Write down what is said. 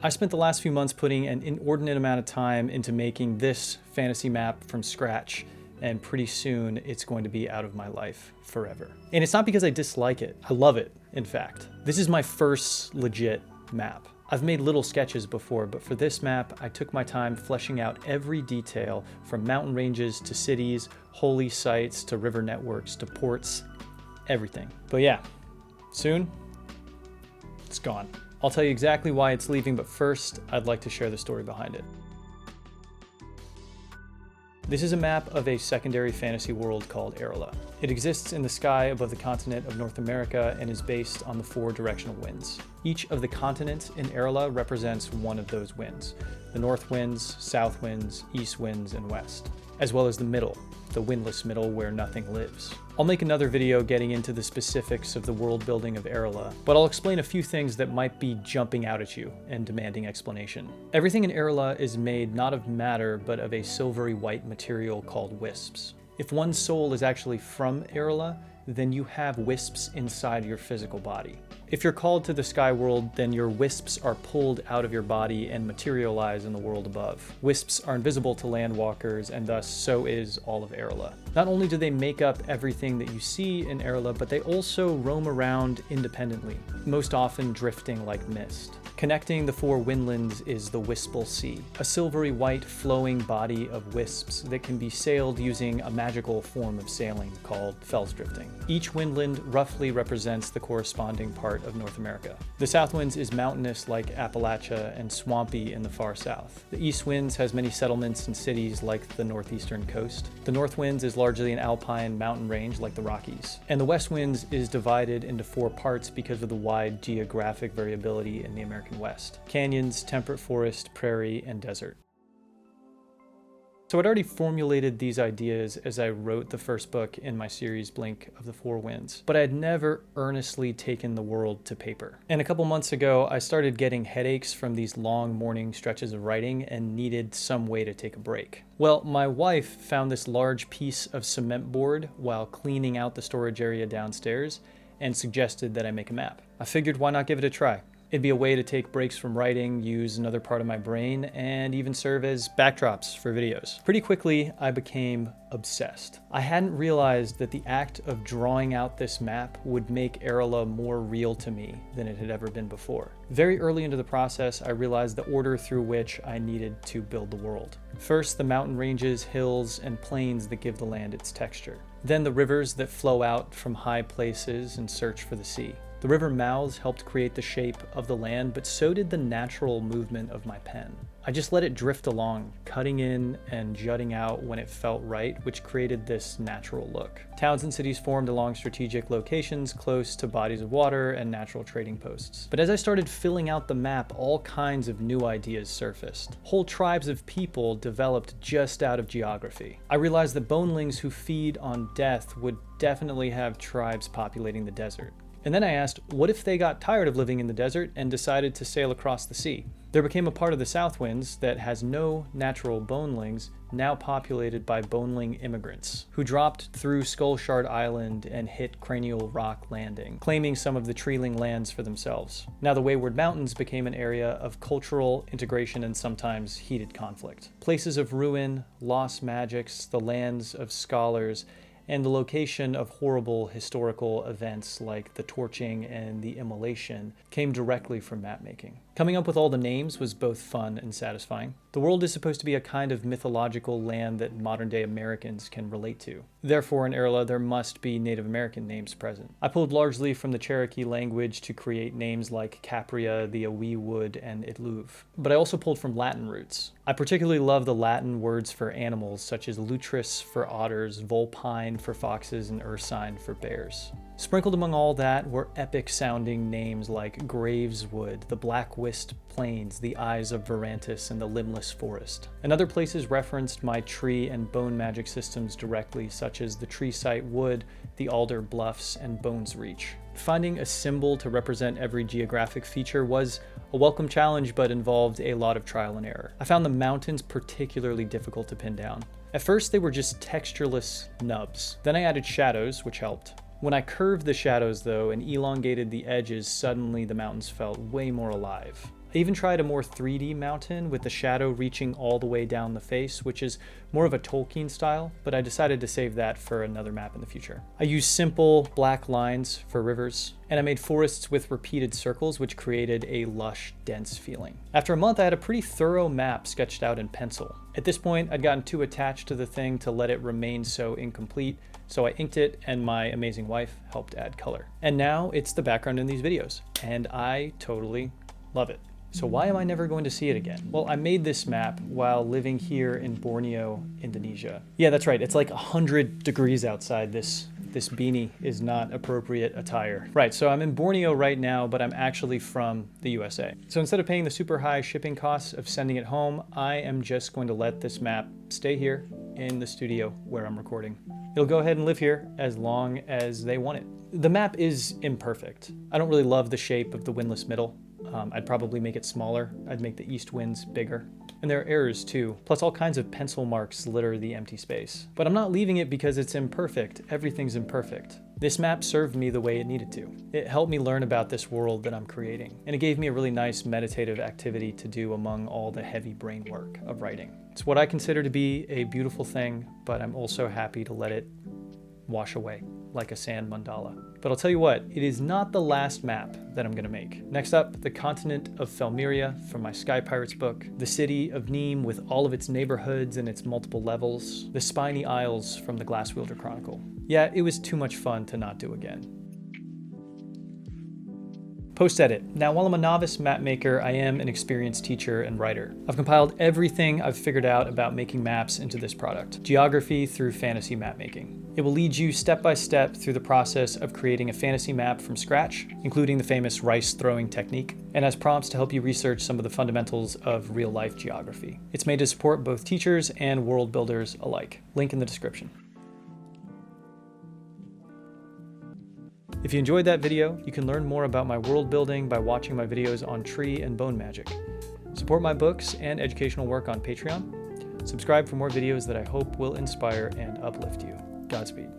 I spent the last few months putting an inordinate amount of time into making this fantasy map from scratch, and pretty soon it's going to be out of my life forever. And it's not because I dislike it. I love it, in fact. This is my first legit map. I've made little sketches before, but for this map, I took my time fleshing out every detail from mountain ranges to cities, holy sites to river networks to ports, everything. But yeah, soon, it's gone. I'll tell you exactly why it's leaving, but first, I'd like to share the story behind it. This is a map of a secondary fantasy world called Erla. It exists in the sky above the continent of North America and is based on the 4 directional winds. Each of the continents in Erla represents one of those winds: the north winds, south winds, east winds, and west, as well as the middle, the windless middle where nothing lives. I'll make another video getting into the specifics of the world building of Erla, but I'll explain a few things that might be jumping out at you and demanding explanation. Everything in Erla is made not of matter, but of a silvery white material called wisps. If one soul is actually from Erla, then you have wisps inside your physical body. If you're called to the sky world, then your wisps are pulled out of your body and materialize in the world above. Wisps are invisible to landwalkers, and thus so is all of Erla. Not only do they make up everything that you see in Erla, but they also roam around independently, most often drifting like mist. Connecting the 4 windlands is the Wispel Sea, a silvery white flowing body of wisps that can be sailed using a magical form of sailing called fellsdrifting. Each windland roughly represents the corresponding part of North America. The south winds is mountainous like Appalachia and swampy in the far south. The east winds has many settlements and cities like the northeastern coast. The north winds is largely an alpine mountain range like the Rockies. And the west winds is divided into 4 parts because of the wide geographic variability in the American West: canyons, temperate forest, prairie, and desert. So I'd already formulated these ideas as I wrote the first book in my series Blink of the 4 Winds, but I had never earnestly taken the world to paper. And a couple months ago, I started getting headaches from these long morning stretches of writing and needed some way to take a break. Well, my wife found this large piece of cement board while cleaning out the storage area downstairs and suggested that I make a map. I figured, why not give it a try? It'd be a way to take breaks from writing, use another part of my brain, and even serve as backdrops for videos. Pretty quickly, I became obsessed. I hadn't realized that the act of drawing out this map would make Erla more real to me than it had ever been before. Very early into the process, I realized the order through which I needed to build the world. First, the mountain ranges, hills, and plains that give the land its texture. Then the rivers that flow out from high places and search for the sea. The river mouths helped create the shape of the land, but so did the natural movement of my pen. I just let it drift along, cutting in and jutting out when it felt right, which created this natural look. Towns and cities formed along strategic locations close to bodies of water and natural trading posts. But as I started filling out the map, all kinds of new ideas surfaced. Whole tribes of people developed just out of geography. I realized that bonelings who feed on death would definitely have tribes populating the desert. And then I asked, what if they got tired of living in the desert and decided to sail across the sea? There became a part of the South Winds that has no natural bonelings, now populated by boneling immigrants, who dropped through Skull Shard Island and hit Cranial Rock Landing, claiming some of the treeling lands for themselves. Now the Wayward Mountains became an area of cultural integration and sometimes heated conflict. Places of ruin, lost magics, the lands of scholars, and the location of horrible historical events like the torching and the immolation came directly from mapmaking. Coming up with all the names was both fun and satisfying. The world is supposed to be a kind of mythological land that modern-day Americans can relate to. Therefore, in Erla, there must be Native American names present. I pulled largely from the Cherokee language to create names like Capria, the Awi-Wood, and Itluv. But I also pulled from Latin roots. I particularly love the Latin words for animals, such as lutris for otters, vulpine for foxes, and ursine for bears. Sprinkled among all that were epic-sounding names like Graveswood, the Black Whist Plains, the Eyes of Verantis, and the Limbless Forest. And other places referenced my tree and bone magic systems directly, such as the Tree Site Wood, the Alder Bluffs, and Bones Reach. Finding a symbol to represent every geographic feature was a welcome challenge, but involved a lot of trial and error. I found the mountains particularly difficult to pin down. At first, they were just textureless nubs. Then I added shadows, which helped. When I curved the shadows, though, and elongated the edges, suddenly the mountains felt way more alive. I even tried a more 3D mountain with the shadow reaching all the way down the face, which is more of a Tolkien style, but I decided to save that for another map in the future. I used simple black lines for rivers, and I made forests with repeated circles, which created a lush, dense feeling. After a month, I had a pretty thorough map sketched out in pencil. At this point, I'd gotten too attached to the thing to let it remain so incomplete, so I inked it and my amazing wife helped add color. And now it's the background in these videos, and I totally love it. So why am I never going to see it again? Well, I made this map while living here in Borneo, Indonesia. Yeah, that's right. It's like 100 degrees outside. This beanie is not appropriate attire. Right, so I'm in Borneo right now, but I'm actually from the USA. So instead of paying the super high shipping costs of sending it home, I am just going to let this map stay here in the studio where I'm recording. It'll go ahead and live here as long as they want it. The map is imperfect. I don't really love the shape of the windless middle. I'd probably make it smaller. I'd make the east winds bigger. And there are errors too, plus all kinds of pencil marks litter the empty space. But I'm not leaving it because it's imperfect. Everything's imperfect. This map served me the way it needed to. It helped me learn about this world that I'm creating, and it gave me a really nice meditative activity to do among all the heavy brain work of writing. It's what I consider to be a beautiful thing, but I'm also happy to let it wash away like a sand mandala. But I'll tell you what, it is not the last map that I'm gonna make. Next up, the continent of Felmeria from my Sky Pirates book, the city of Nîmes with all of its neighborhoods and its multiple levels, the spiny isles from the Glasswielder Chronicle. Yeah, it was too much fun to not do again. Post-edit. Now, while I'm a novice map maker, I am an experienced teacher and writer. I've compiled everything I've figured out about making maps into this product, geography through fantasy mapmaking. It will lead you step by step through the process of creating a fantasy map from scratch, including the famous rice throwing technique, and has prompts to help you research some of the fundamentals of real-life geography. It's made to support both teachers and world builders alike. Link in the description. If you enjoyed that video, you can learn more about my world building by watching my videos on tree and bone magic. Support my books and educational work on Patreon. Subscribe for more videos that I hope will inspire and uplift you. Godspeed.